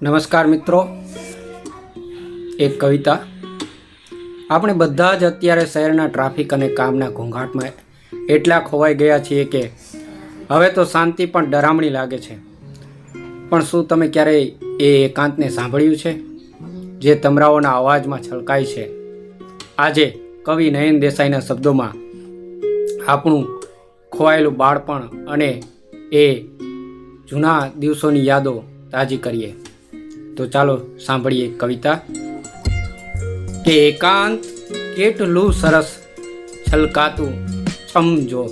નમસ્કાર મિત્રો, એક કવિતા. આપણે બધા જ અત્યારે શહેરના ટ્રાફિક અને કામના ઘોંઘાટમાં એટલા ખોવાઈ ગયા છીએ કે હવે તો શાંતિ પણ ડરામણી લાગે છે. પણ શું તમે ક્યારેય એ એકાંતને સાંભળ્યું છે જે તમરાઓના અવાજમાં છલકાય છે? આજે કવિ નયન દેસાઈના શબ્દોમાં આપણું ખોવાયેલું બાળપણ અને એ જૂના દિવસોની યાદો તાજી કરીએ. તો ચાલો સાંભળીએ કવિતા. કે એકાંત કેટલું સરસ છલકાતું છમજો,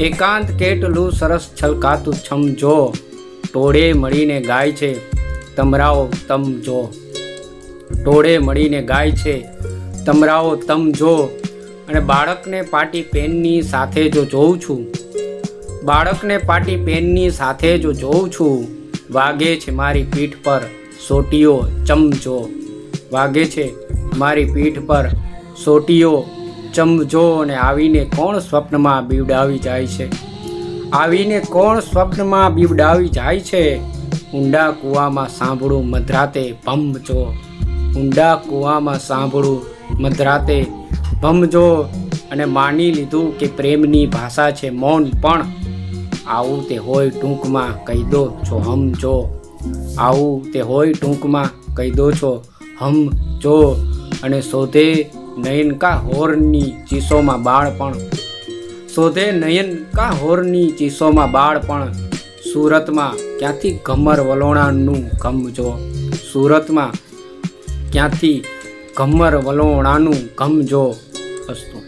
એકાંત કેટલું સરસ છલકાતું છમજો, ટોળે મળીને ગાય છે તમરાઓ તમજો, ટોળે મળીને ગાય છે તમરાઓ તમજો. અને બાળકને પાટી પેનની સાથે જો જોઉં છું, બાળકને પાટી પેનની સાથે જો જોઉં છું, વાગે છે મારી પીઠ પર સોટીઓ ચમચો, વાગે છે મારી પીઠ પર સોટીઓ ચમચો. અને આવીને કોણ સ્વપ્નમાં બીવડાવી જાય છે, આવીને કોણ સ્વપ્નમાં બીવડાવી જાય છે, ઊંડા કૂવામાં સાંભળું મધરાતે ભમજો, ઊંડા કૂવામાં સાંભળું મધરાતે ભમજો. અને માની લીધું કે પ્રેમની ભાષા છે મૌન, પણ આવું તે હોય ટૂંકમાં કહી દો છો હમજો, આવું તે હોય ટૂંકમાં કહી દો છો હમજો. અને શોધે નયન કા હોરની ચીસોમાં બાળપણ, શોધે નયન કા હોરની ચીસોમાં બાળપણ, સુરતમાં ક્યાંથી ઘમર વલોણાનું ગમજો, સુરતમાં ક્યાંથી ઘમર વલોણાનું ગમજો. અસ્તુ.